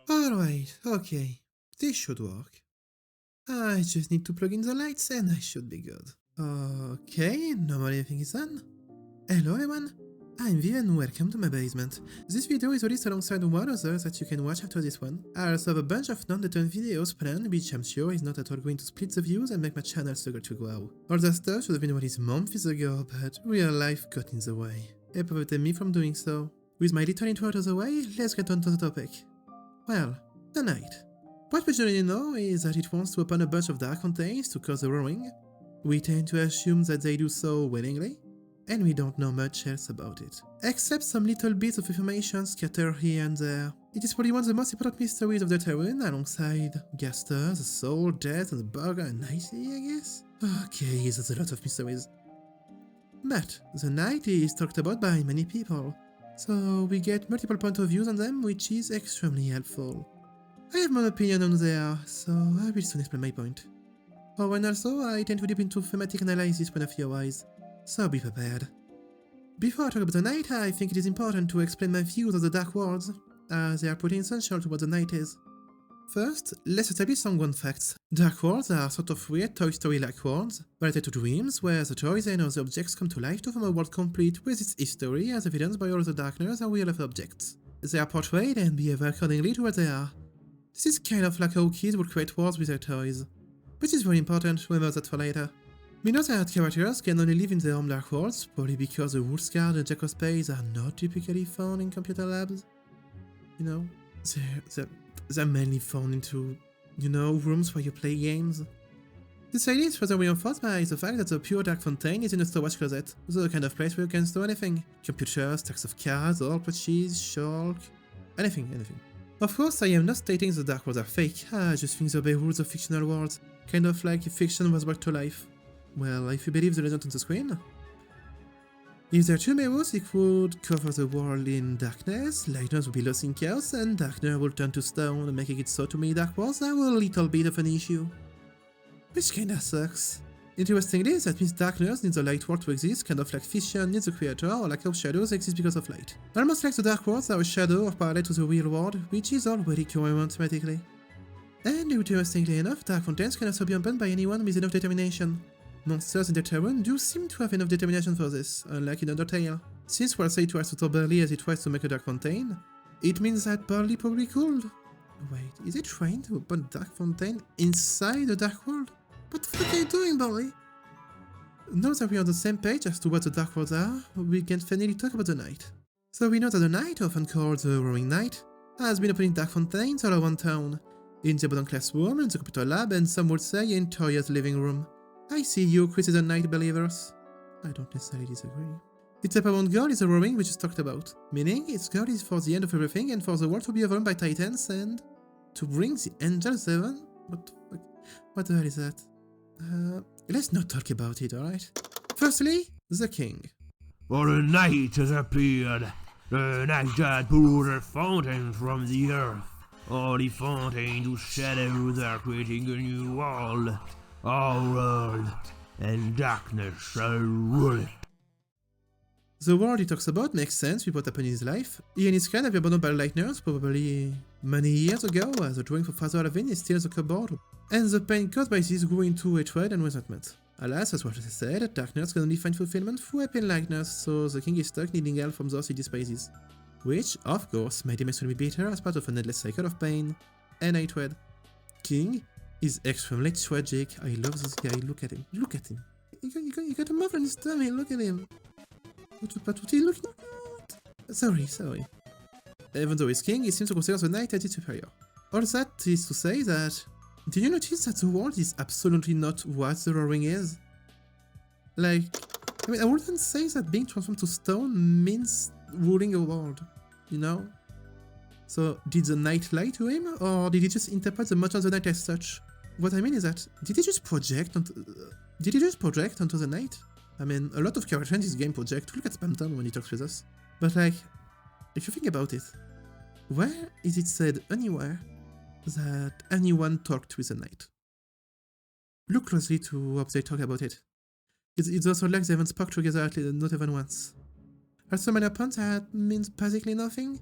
Alright, okay. This should work. I just need to plug in the lights and I should be good. Okay, now everything is done. Hello everyone, I'm Viv and welcome to my basement. This video is released alongside one other that you can watch after this one. I also have a bunch of non-done videos planned, which I'm sure is not at all going to split the views and make my channel struggle to grow. All that stuff should have been released months ago, but real life got in the way. It prevented me from doing so. With my little intro out of the way, let's get on to the topic. Well, the night. What we generally know is that it wants to open a bunch of dark fountains to cause a roaring. We tend to assume that they do so willingly, and we don't know much else about it. Except some little bits of information scattered here and there. It is probably one of the most important mysteries of Deltarune, alongside Gaster, the Soul, Death, and the Burger, and Nicey, I guess? Okay, that's a lot of mysteries. But the night is talked about by many people, so we get multiple point of views on them, which is extremely helpful. I have my opinion on there, so I will soon explain my point. Oh, and also, I tend to dip into thematic analysis when a few wise, so be prepared. Before I talk about the night, I think it is important to explain my views of the Dark Worlds, as they are pretty essential to what the night is. First, let's establish some ground facts. Dark Worlds are sort of weird Toy Story-like worlds, related to dreams, where the toys and other objects come to life to form a world complete with its history as evidenced by all the darkness and real-life objects. They are portrayed and behave accordingly to what they are. This is kind of like how kids would create worlds with their toys. Which is very important, remember that for later. We know that characters can only live in their own dark worlds, probably because the rules card and jack of spades are not typically found in computer labs. You know, they're mainly found into, rooms where you play games. This idea is further reinforced by the fact that the pure dark fountain is in a storage closet, the kind of place where you can store anything. Computers, stacks of cards, old watches, chalk, anything. Of course, I am not stating the dark worlds are fake, I just think they obey rules of fictional worlds, kind of like if fiction was brought to life. Well, if you believe the legend on the screen. If there are two mirrors, it would cover the world in darkness, lightness would be lost in chaos, and darkness will turn to stone, making it so to many dark worlds are a little bit of an issue. Which kinda sucks. Interestingly, that means darkness needs a light world to exist, kind of like fission needs a creator, or like how shadows exist because of light. Almost like the dark worlds are a shadow or parallel to the real world, which is already coherent thematically. And interestingly enough, dark fountains can also be opened by anyone with enough determination. Monsters in Deltarune do seem to have enough determination for this, unlike in Undertale. Since we'll say twice to stop Burly as he tries to make a dark fountain, it means that Burly probably could. Wait, is he trying to open a dark fountain inside the dark world? What the fuck are you doing, Burly? Now that we're on the same page as to what the dark worlds are, we can finally talk about the night. So we know that the night, often called the Roaring Night, has been opening dark fountains all around town. In the bottom classroom, in the computer lab, and some would say in Toya's living room. I see you, criticism night believers. I don't necessarily disagree. Its apparent goal is the roaring we just talked about, meaning its goal is for the end of everything and for the world to be overrun by titans and to bring the angels heaven? What the fuck? What the hell is that? Let's not talk about it, alright? Firstly, the king. For the night has appeared, the night that poured her fountains from the earth. All the fountains whose shadows are creating a new world. Our world, and darkness shall rule it. The world he talks about makes sense with what happened in his life. He and his clan have been abandoned by lightners probably many years ago, as the drawing for Father Levin is still in the cupboard, and the pain caused by this grew into hatred and resentment. Alas, as what I said, darkness can only find fulfillment through a pain likeness, so the king is stuck needing help from those he despises. Which, of course, made him extremely bitter as part of an endless cycle of pain and hatred. King is extremely tragic. I love this guy. Look at him. Look at him. You got a muff on his tummy. Look at him. What he looking at? Sorry. Even though he's king, he seems to consider the knight as his superior. All that is to say that... Did you notice that the world is absolutely not what the roaring is? Like... I wouldn't say that being transformed to stone means ruling a world. You know? So, did the knight lie to him, or did he just interpret the much of the knight as such? What I mean is that, did he just project onto the knight? I mean, a lot of characters in this game project. Look at Spamton when he talks with us. But like, if you think about it, where is it said anywhere that anyone talked with the knight? Look closely to how they talk about it. It's also like they haven't spoke together, not even once. Also minor point that means basically nothing.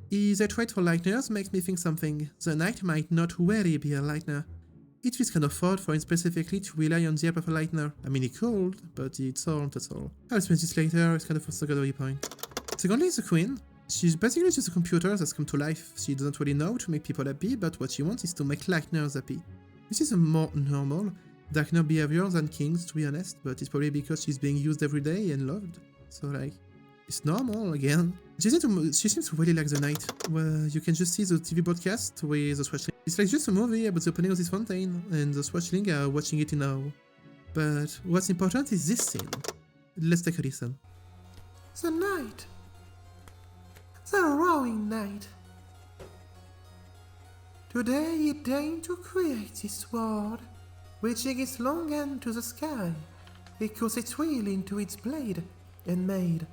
Is a trait for Lightners makes me think something. The knight might not really be a Lightner. It feels kind of odd for him specifically to rely on the help of a Lightner. I mean, he could, but it's all, that's all. I'll explain this later, it's kind of a secondary point. Secondly, the Queen. She's basically just a computer that's come to life. She doesn't really know to make people happy, but what she wants is to make Lightners happy. This is a more normal, Darkner behavior than King's, to be honest, but it's probably because she's being used every day and loved. So like, it's normal again. She seems to really like the night, where you can just see the TV broadcast with the Swatchling. It's like just a movie about the opening of this fountain, and the Swatchling are watching it now. But what's important is this scene. Let's take a listen. The night. The roaring night. Today he deigned to create this world, reaching its long end to the sky, because its wheel into its blade, and made,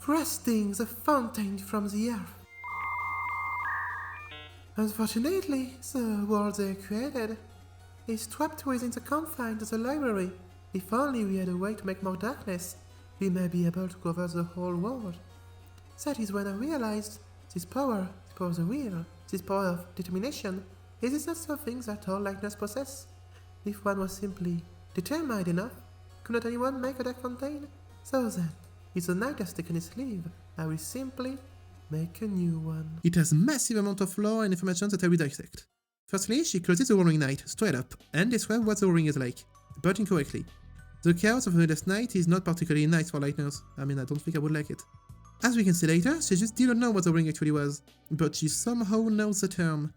thrusting the fountain from the earth. Unfortunately, the world they created is trapped within the confines of the library. If only we had a way to make more darkness, we may be able to cover the whole world. That is when I realized this power of the will, this power of determination, is not something that all Lightners possess. If one was simply determined enough, could not anyone make a dark fountain? So then, if the night has taken its leave, I will simply make a new one. It has massive amount of lore and information that I will dissect. Firstly, she closes the Roaring Night straight up and describes what the Roaring is like, but incorrectly. The chaos of the Endless Night is not particularly nice for Lightners. I mean, I don't think I would like it. As we can see later, she just didn't know what the Roaring actually was, but she somehow knows the term.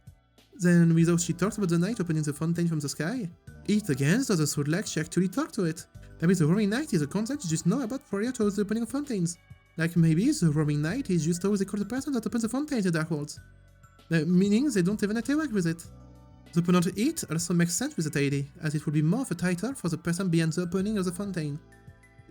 Then, without she talks about the night opening the fountain from the sky, it again doesn't sound like she actually talked to it. Maybe the Roaring Night is a concept you just know about prior to the opening of fountains. Like maybe the Roaring Night is just how they call the person that opens the fountain in the Dark Worlds. Meaning they don't even interact with it. The opponent it also makes sense with that idea, as it would be more of a title for the person behind the opening of the fountain.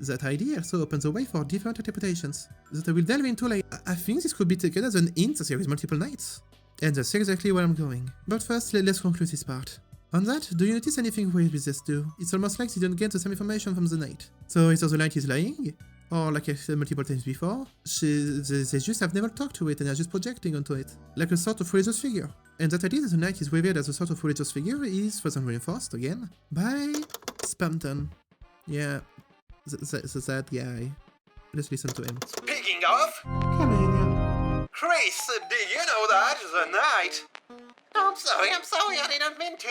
That idea also opens the way for different interpretations, that I will delve into later. I think this could be taken as an hint that there is multiple nights. And that's exactly where I'm going. But first, let's conclude this part. On that, do you notice anything weird with this too? It's almost like they don't get the same information from the night. So either the night is lying, or like I said multiple times before, they just have never talked to it and are just projecting onto it, like a sort of religious figure. And that idea that the knight is revered as a sort of religious figure is further reinforced again by Spamton. Yeah, that guy. Let's listen to him. Speaking of, Comedian. Chris, did you know that the night? I'm sorry, I didn't mean to.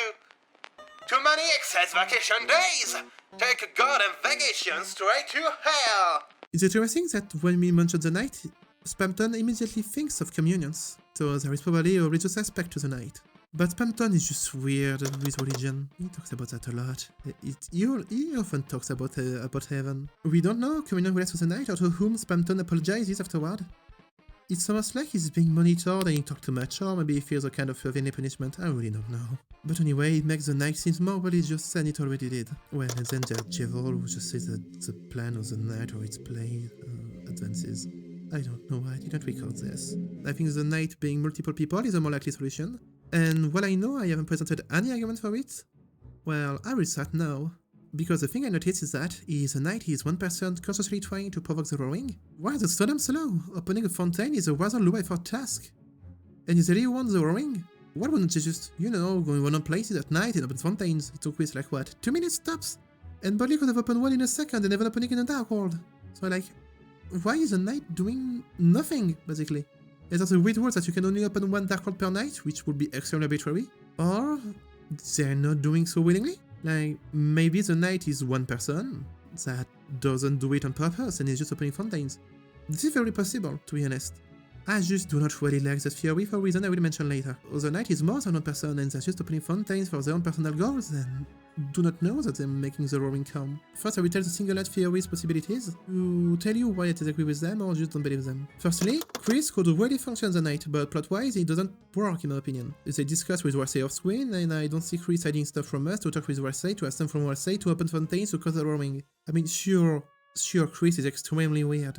Too many excess vacation days. Take a goddamn vacation straight to hell. It's interesting that when we mention the night, Spamton immediately thinks of communions, so there is probably a religious aspect to the night. But Spamton is just weird with religion. He talks about that a lot. He often talks about heaven. We don't know communion relates to the night or to whom Spamton apologizes afterward. It's almost like he's being monitored and he talked too much, or maybe he feels a kind of heavenly punishment, I really don't know. But anyway, it makes the night seem more religious than it already did. Well, and then there's Jevol, who just says that the plan of the night or its play advances. I don't know, I didn't record this. I think the night being multiple people is a more likely solution. And while I know I haven't presented any argument for it, well, I will start now. Because the thing I noticed is that the night is one person consciously trying to provoke the roaring, while the Stodom Solo opening a fountain is a rather low effort task. And if they really want the roaring, why wouldn't they just, you know, go in random places at night and open fountains? It took with like what, 2 minutes tops? And Bodley could have opened one in a second and even opening in a Dark World. So like, why is the night doing nothing, basically? Is that a weird rule that you can only open one Dark World per night, which would be extremely arbitrary? Or they're not doing so willingly? Like, maybe the knight is one person that doesn't do it on purpose and is just opening fountains. This is very possible, to be honest. I just do not really like that theory for a reason I will mention later. The knight is more than one person and they're just opening fountains for their own personal goals and do not know that they're making the roaring come. First I will tell the single light theory's possibilities, to tell you why I disagree with them or just don't believe them. Firstly, Chris could really function the night, but plot-wise it doesn't work in my opinion. They discuss with Warsay off screen and I don't see Chris hiding stuff from us to talk with Warsay, to ask them from Warsay to open fountains to cause the roaring. I mean sure Chris is extremely weird.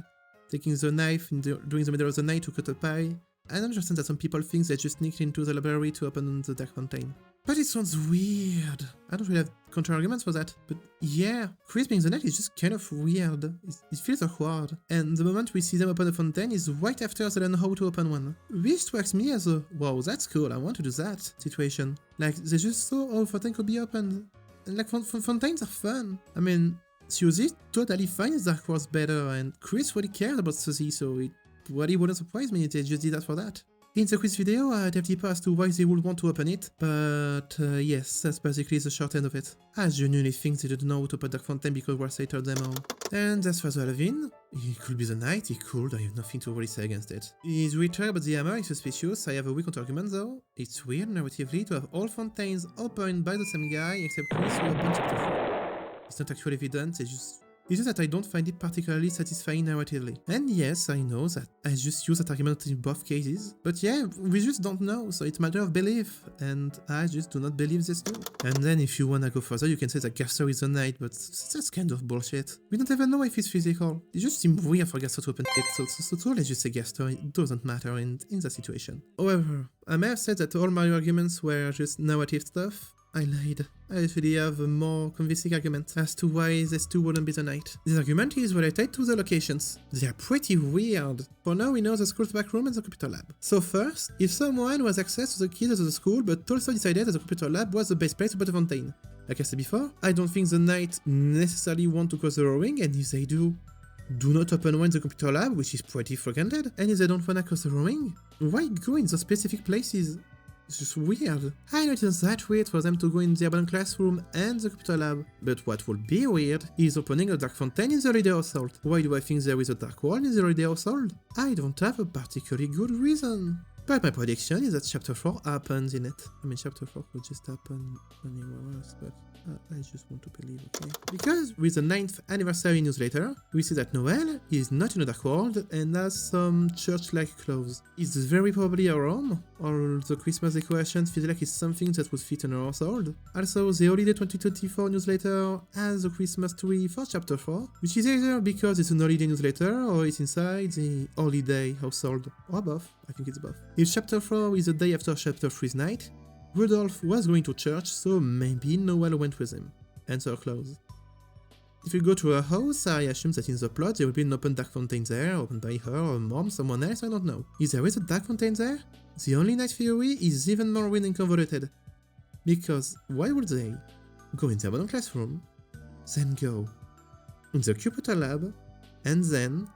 Taking the knife during the middle of the night to cut a pie. I understand that some people think they just sneaked into the library to open the Dark Fountain. But it sounds weird. I don't really have counter-arguments for that. But yeah, Chris being the knight is just kind of weird. It feels awkward. And the moment we see them open a fountain is right after they learn how to open one. Which strikes me as a, wow, that's cool, I want to do that situation. Like, they just saw how a fountain could be opened. And like, fountains are fun. I mean, Suzy totally finds Dark World's better, and Chris really cares about Suzy, so it really wouldn't surprise me if they just did that for that. In the quiz video, I delve deeper as to why they would want to open it, but yes, that's basically the short end of it. I genuinely think they didn't know how to open Dark Fountain because Warsaw told them all. And as far as Alvin, he could be the knight, he could, I have nothing to really say against it. His return about the hammer is suspicious, I have a weak counter-argument though. It's weird narratively to have all fountains opened by the same guy except Chris who opened chapter 4. It's not actually evident, it's just that I don't find it particularly satisfying narratively. And yes, I know that I just use that argument in both cases, but yeah, we just don't know, so it's a matter of belief, and I just do not believe this too. And then if you wanna go further, you can say that Gaster is a knight, but that's kind of bullshit. We don't even know if it's physical. It just seems weird for Gaster to open it, so let's just say Gaster, it doesn't matter in that situation. However, I may have said that all my arguments were just narrative stuff. I lied. I actually have a more convincing argument as to why these two wouldn't be the knight. This argument is related to the locations. They are pretty weird. For now, we know the school's back room and the computer lab. So first, if someone has access to the keys of the school but also decided that the computer lab was the best place to put a fountain. Like I said before, I don't think the knight necessarily want to cross the rowing, and if they do not open one in the computer lab, which is pretty frequented, and if they don't wanna cross the rowing, why go in those specific places? It's just weird. I know it is that weird for them to go in the abandoned classroom and the computer lab, but what would be weird is opening a dark fountain in the Holiday Household. Why do I think there is a dark world in the Holiday Household? I don't have a particularly good reason. But my prediction is that chapter 4 happens in it. I mean, chapter 4 could just happen anywhere else, but I just want to believe, okay? Because with the 9th anniversary newsletter, we see that Noel is not in a dark world and has some church-like clothes. It's very probably her home, or the Christmas decorations feel like it's something that would fit in her household. Also, the Holiday 2024 newsletter has a Christmas tree for chapter 4, which is either because it's an holiday newsletter or it's inside the holiday household, or both. I think it's both. If chapter 4 is the day after chapter 3's night, Rudolph was going to church, so maybe Noel went with him, and her clothes. If you go to her house, I assume that in the plot there will be an open dark fountain there, opened by her or mom, someone else, I don't know. If there is a dark fountain there, the only night theory is even more weird and convoluted. Because why would they go in the abandoned classroom, then go in the computer lab, and then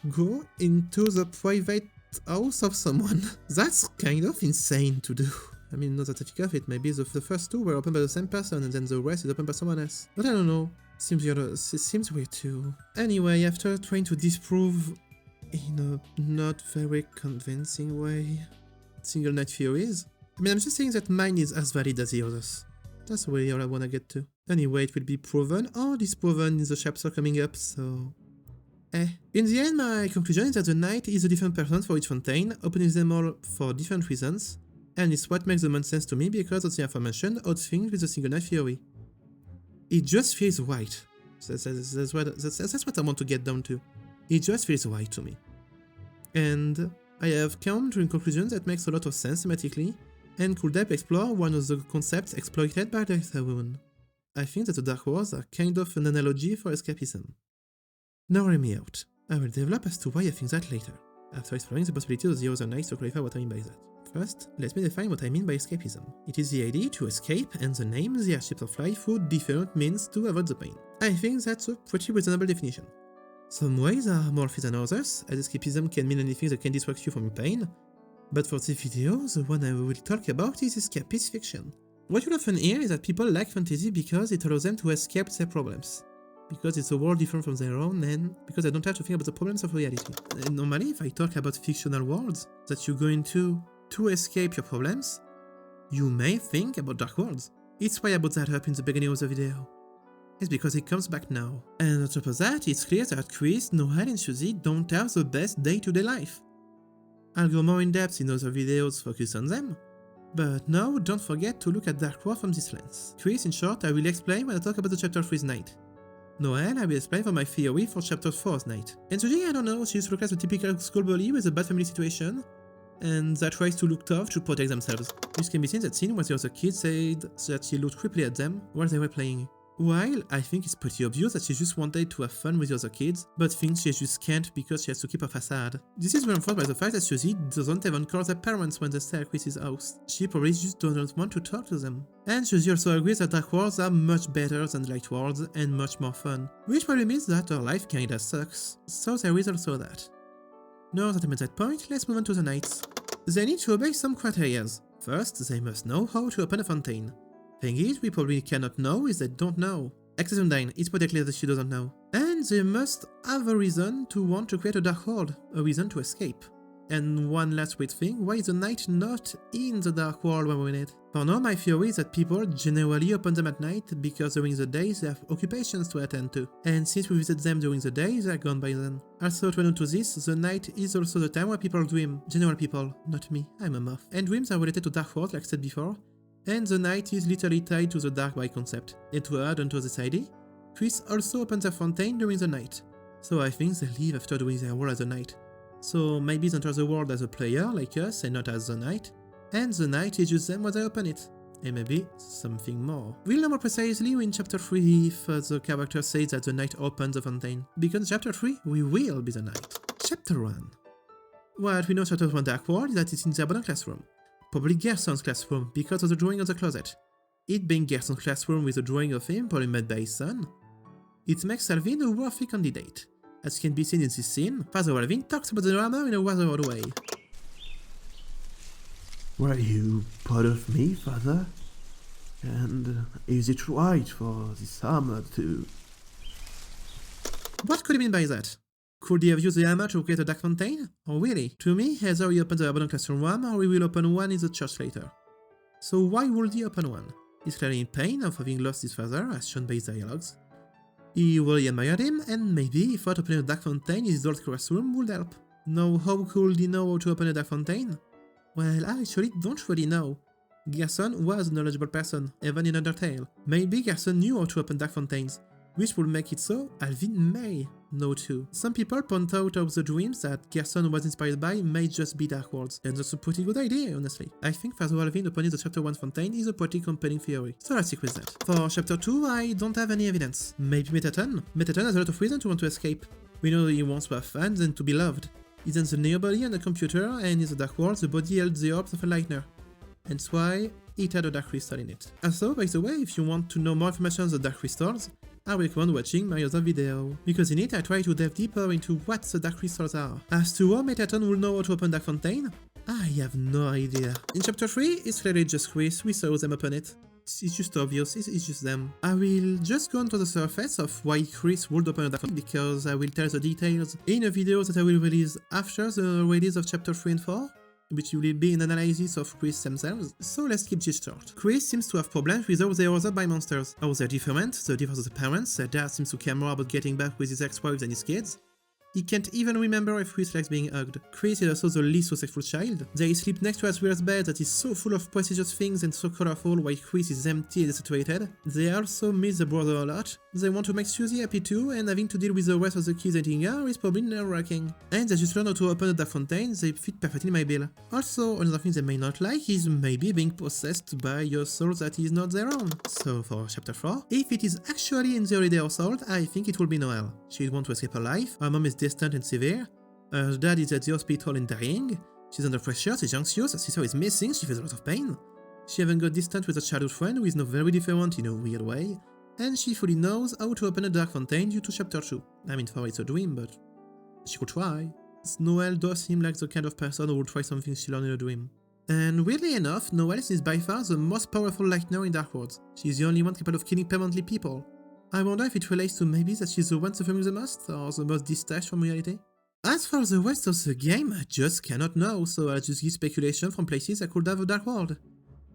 go into the private house of someone? That's kind of insane to do. I mean, not that I think of it, maybe the first two were opened by the same person and then the rest is opened by someone else. But I don't know, seems weird too. Anyway, after trying to disprove in a not very convincing way single night theories, I mean, I'm just saying that mine is as valid as the others. That's really all I wanna get to. Anyway, it will be proven or disproven in the chapter coming up, so... In the end, my conclusion is that the knight is a different person for each fountain, opening them all for different reasons, and it's what makes the most sense to me because of the aforementioned odd thing with the single night theory. It just feels right. That's what I want to get down to. It just feels right to me. And I have come to a conclusion that makes a lot of sense thematically, and could help explore one of the concepts exploited by Deltarune. I think that the Dark Wars are kind of an analogy for escapism. Now hear me out. I will develop as to why I think that later, after exploring the possibilities of the other nights to clarify what I mean by that. First, let me define what I mean by escapism. It is the idea to escape, and the name, the hardships of life, through different means to avoid the pain. I think that's a pretty reasonable definition. Some ways are more fit than others, as escapism can mean anything that can distract you from your pain, but for this video, the one I will talk about is escapist fiction. What you'll often hear is that people like fantasy because it allows them to escape their problems, because it's a world different from their own, and because I don't have to think about the problems of reality. And normally, if I talk about fictional worlds that you go into to escape your problems, you may think about dark worlds. It's why I brought that up in the beginning of the video. It's because it comes back now. And on top of that, it's clear that Chris, Noel and Suzy don't have the best day-to-day life. I'll go more in depth in other videos focused on them, but now don't forget to look at Dark World from this lens. Chris, in short, I will explain when I talk about the chapter 3's night. Noel, I will explain for my theory for chapter 4's night. And Suzy, I don't know, she used to look like a typical school bully with a bad family situation, and that tries to look tough to protect themselves. This can be seen in that scene where the other kid said that she looked creepily at them while they were playing. While I think it's pretty obvious that she just wanted to have fun with the other kids, but thinks she just can't because she has to keep a facade. This is reinforced by the fact that Susie doesn't even call their parents when they stay at Chris's house. She probably just doesn't want to talk to them. And Susie also agrees that dark worlds are much better than light worlds and much more fun, which probably means that her life kinda sucks, so there is also that. Now that I'm at that point, let's move on to the knights. They need to obey some criteria. First, they must know how to open a fountain. Thing is, we probably cannot know is they don't know. Except Undine, it's pretty clear that she doesn't know. And they must have a reason to want to create a dark world, a reason to escape. And one last weird thing, why is the knight not in the dark world when we're in it? For now, my theory is that people generally open them at night because during the day they have occupations to attend to. And since we visit them during the day, they're gone by then. Also, to add on to this, the night is also the time where people dream. General people, not me, I'm a moth. And dreams are related to dark world, like I said before. And the night is literally tied to the dark by concept. And to add onto this idea, Chris also opens a fountain during the night. So I think they leave after doing their role as a knight. So maybe they enter the world as a player like us and not as the knight, and the knight teaches them when they open it. And maybe something more. We'll know more precisely in chapter 3 if the character says that the knight opens the fountain, because in chapter 3 we will be the knight. Chapter 1. What we know about the dark world is that it's in the abandoned classroom. Probably Gerson's classroom because of the drawing on the closet. It being Gerson's classroom with a drawing of him probably made by his son, it makes Alvin a worthy candidate. As can be seen in this scene, Father Alvin talks about the drama in a rather odd way. Were you proud of me, Father? And is it right for this hammer to... What could he mean by that? Could he have used the hammer to create a dark fountain? Or really? To me, either he opened the abandoned classroom one or he will open one in the church later. So why would he open one? He's clearly in pain of having lost his father, as shown by his dialogues. He really admired him, and maybe he thought opening a dark fountain in his old classroom would help. Now, how could he know how to open a dark fountain? Well, I actually don't really know. Gerson was a knowledgeable person, even in Undertale. Maybe Gerson knew how to open dark fountains, which would make it so Alvin may know too. Some people point out how the dreams that Gerson was inspired by may just be dark worlds, and that's a pretty good idea, honestly. I think Father Alvin opening the chapter 1 fountain is a pretty compelling theory, so let's stick with that. For chapter 2, I don't have any evidence. Maybe Metaton? Metaton has a lot of reason to want to escape. We know he wants to have fun and to be loved. He's in the neo body on the computer, and in the dark world the body held the orbs of a lightner. Hence why it had a dark crystal in it. Also, by the way, if you want to know more information on the dark crystals, I recommend watching my other video, because in it I try to delve deeper into what the dark crystals are. As to how Metaton will know how to open dark fountain, I have no idea. In chapter 3, it's clearly just Chris, we saw them open it. It's just obvious, it's just them. I will just go onto the surface of why Chris would open a dark fountain, because I will tell the details in a video that I will release after the release of chapter 3 and 4. Which will be an analysis of Chris themselves, so let's keep this short. Chris seems to have problems with how they are other by monsters, how they're different, the difference of the parents, their dad seems to care more about getting back with his ex-wife than his kids. He can't even remember if Chris likes being hugged. Chris is also the least successful child. They sleep next to Asriel's bed that is so full of prestigious things and so colorful while Chris is empty and desaturated. They also miss the brother a lot. They want to make Susie happy too, and having to deal with the rest of the kids hating her is probably nerve-wracking. And they just learn how to open a dark fountain, they fit perfectly in my bill. Also, another thing they may not like is maybe being possessed by a soul that is not their own. So for chapter 4, if it is actually in the holiday household, I think it will be Noelle. She'd want to escape her life, her mom is distant and severe, her dad is at the hospital and dying, she's under pressure, she's anxious, her sister is missing, she feels a lot of pain. She even got distant with a childhood friend who is now very different in a weird way, and she fully knows how to open a dark fountain due to chapter 2. I mean, for it's a dream, but she could try. Noelle does seem like the kind of person who will try something she learned in a dream. And weirdly enough, Noelle is by far the most powerful lightner in Dark Worlds. She's the only one capable of killing permanently people. I wonder if it relates to maybe that she's the one suffering the most, or the most detached from reality? As for the rest of the game, I just cannot know, so I'll just give speculation from places that could have a Dark World.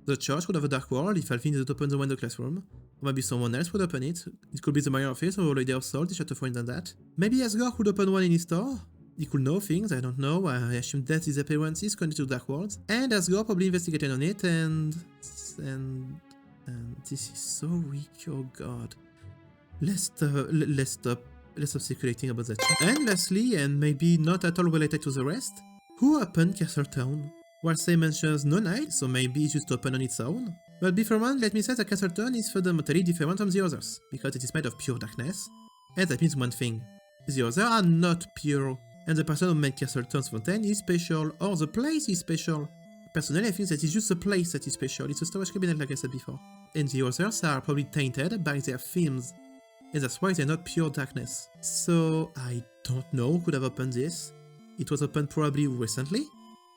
The church would have a Dark World if Alvin didn't open the window classroom, or maybe someone else would open it. It could be the mayor office or Holiday Household, they should have found that. Maybe Asgore could open one in his store. He could know things, I don't know, I assume that his appearance is connected to Dark Worlds, and Asgore probably investigated on it, and this is so weak, oh god. Let's stop speculating about that. And lastly, and maybe not at all related to the rest, Who opened Castle Town? Warsay mentions no knight, so maybe it's just open on its own. But beforehand, let me say that Castle Town is fundamentally different from the others, because it is made of pure darkness. And that means one thing: the others are not pure, and the person who made Castle Town's fountain is special, or the place is special. Personally, I think that it's just the place that is special. It's a storage cabinet, like I said before. And the others are probably tainted by their themes, and that's why they're not pure darkness. So I don't know who could have opened this. It was opened probably recently,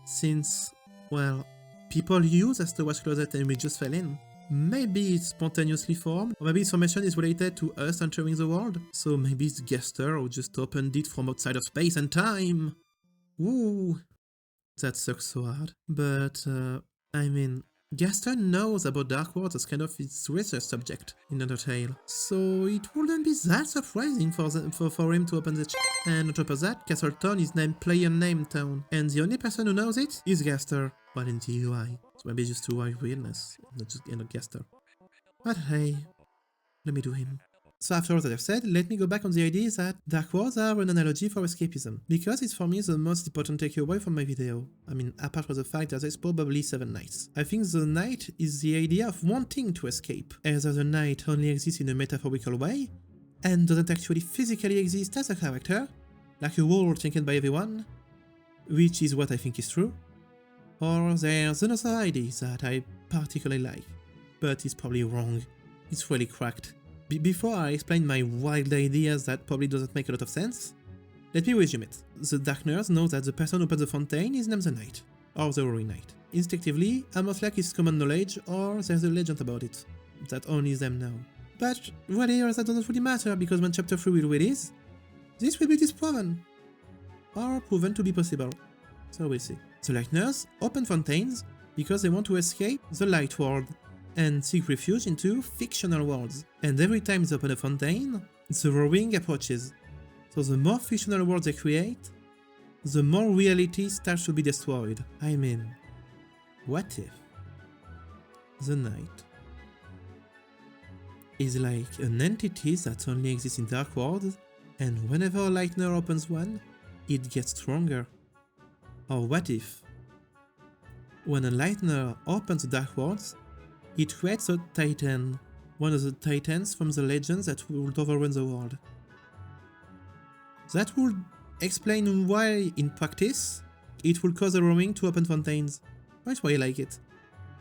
since, well, people use a storage closet and we just fell in. Maybe it's spontaneously formed, or maybe information is related to us entering the world, so maybe it's Gaster who just opened it from outside of space and time. Woo! That sucks so hard. But, I mean, Gaster knows about Dark Worlds as kind of its research subject in Undertale, so it wouldn't be that surprising for him to open the And on top of that, Castle Town is named Player Name Town, and the only person who knows it is Gaster, but in the UI. So maybe just UI weirdness, not Gaster. But hey, let me do him. So after all that I've said, let me go back on the idea that Dark Worlds are an analogy for escapism, because it's for me the most important takeaway from my video. I mean, apart from the fact that there's probably 7 nights. I think the night is the idea of wanting to escape. Either the night only exists in a metaphorical way, and doesn't actually physically exist as a character, like a world taken by everyone, which is what I think is true, or there's another idea that I particularly like, but it's probably wrong. It's really cracked. Before I explain my wild ideas that probably doesn't make a lot of sense, let me resume it. The Darkners know that the person who opens the fountain is named the Knight, or the Roaring Knight. Instinctively, almost like it's common knowledge, or there's a legend about it, that only them know. But really, that doesn't really matter, because when Chapter 3 will release, this will be disproven, or proven to be possible. So we'll see. The Lightners open fountains because they want to escape the Light World, and seek refuge into fictional worlds. And every time they open a fountain, the roaring approaches. So the more fictional worlds they create, the more reality starts to be destroyed. I mean, what if the Night is like an entity that only exists in Dark Worlds, and whenever a Lightner opens one, it gets stronger? Or what if, when a Lightner opens the Dark Worlds, it creates a Titan, one of the Titans from the legends that would overrun the world? That would explain why, in practice, it would cause the roaring to open fountains. That's why I like it.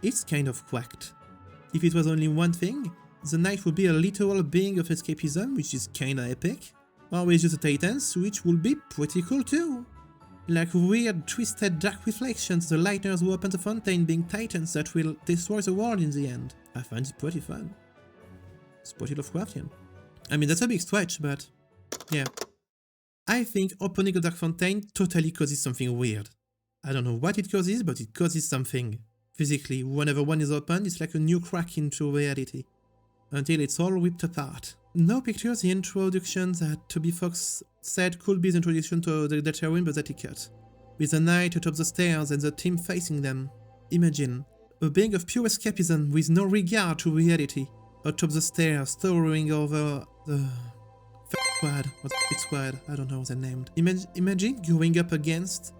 It's kind of quacked. If it was only one thing, the Knight would be a literal being of escapism, which is kinda epic, or it's just a Titans, which would be pretty cool too. Like weird, twisted, dark reflections, the Lightners who open the fountain being Titans that will destroy the world in the end. I find it pretty fun. It's pretty Lovecraftian. I mean, that's a big stretch, but yeah. I think opening a dark fountain totally causes something weird. I don't know what it causes, but it causes something. Physically, whenever one is opened, it's like a new crack into reality, until it's all ripped apart. No pictures the introduction that Toby Fox said could be the introduction to the Deltarune, but that he cut. With the Knight atop the stairs and the team facing them. Imagine, a being of pure escapism with no regard to reality, atop the stairs, towering over the... squad, or the squad, I don't know what they're named. Imagine going up against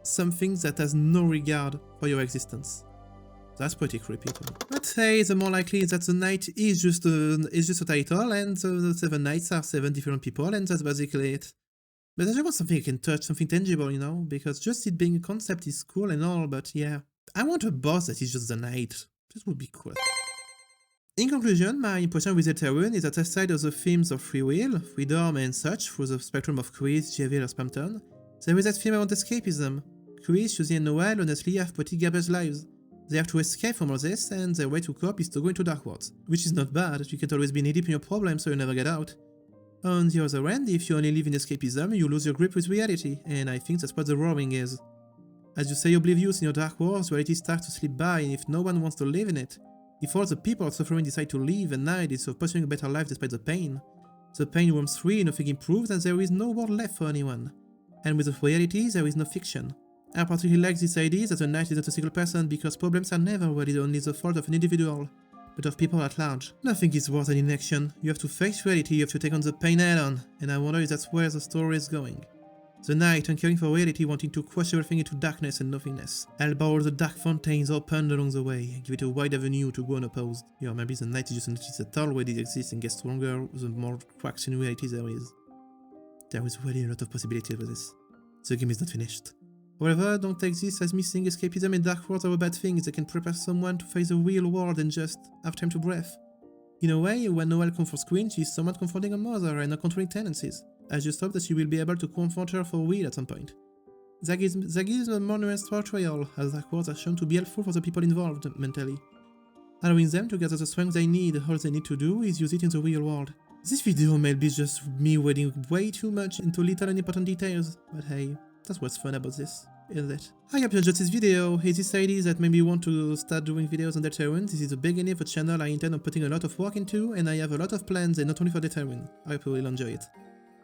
something that has no regard for your existence. That's pretty creepy too. But hey, the more likely that the Knight is just a title, and the 7 Knights are 7 different people, and that's basically it. But I just want something I can touch, something tangible, you know, because just it being a concept is cool and all, but yeah. I want a boss that is just the Knight. This would be cool. In conclusion, my impression with Deltarune is that aside of the themes of free will, freedom and such through the spectrum of Chris, Javier, or Spampton, there is that theme around escapism. Chris, Susie and Noel honestly have pretty garbage lives. They have to escape from all this, and their way to cope is to go into Dark Worlds, which is not bad. You can't always be knee-deep in your problems so you never get out. On the other end, if you only live in escapism, you lose your grip with reality, and I think that's what the roaring is. As you stay oblivious in your Dark Worlds, reality starts to slip by, and if no one wants to live in it, if all the people suffering decide to leave and Night is of pursuing a better life despite the pain roams free, nothing improves, and there is no world left for anyone. And with the reality, there is no fiction. I particularly like this idea that the Knight is not a single person, because problems are never really only the fault of an individual, but of people at large. Nothing is worse than inaction. You have to face reality, you have to take on the pain head on, and I wonder if that's where the story is going. The night, uncaring for reality, wanting to crush everything into darkness and nothingness. I'll borrow the dark fountains opened along the way, give it a wide avenue to go unopposed. Yeah, maybe the night is just notice that already exists and gets stronger the more cracks in reality there is. There is really a lot of possibility with this. The game is not finished. However, don't take this as missing escapism and dark worlds are a bad thing. They can prepare someone to face the real world and just have time to breathe. In a way, when Noelle comforts Queen, she is somewhat comforting her mother and her controlling tendencies. I just hope that she will be able to confront her for real at some point. That gives a more nuanced portrayal, as dark worlds are shown to be helpful for the people involved mentally. Allowing them to gather the strength they need, all they need to do is use it in the real world. This video may be just me wading way too much into little unimportant details, but hey, that's what's fun about this, isn't it? I hope you enjoyed this video. Is this idea that made me want to start doing videos on Deltarune? This is the beginning of a channel I intend on putting a lot of work into, and I have a lot of plans, and not only for Deltarune. I hope you will enjoy it.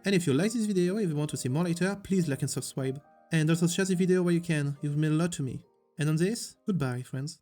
And if you like this video, if you want to see more later, please like and subscribe. And also share the video where you can, it will mean a lot to me. And on this, goodbye friends.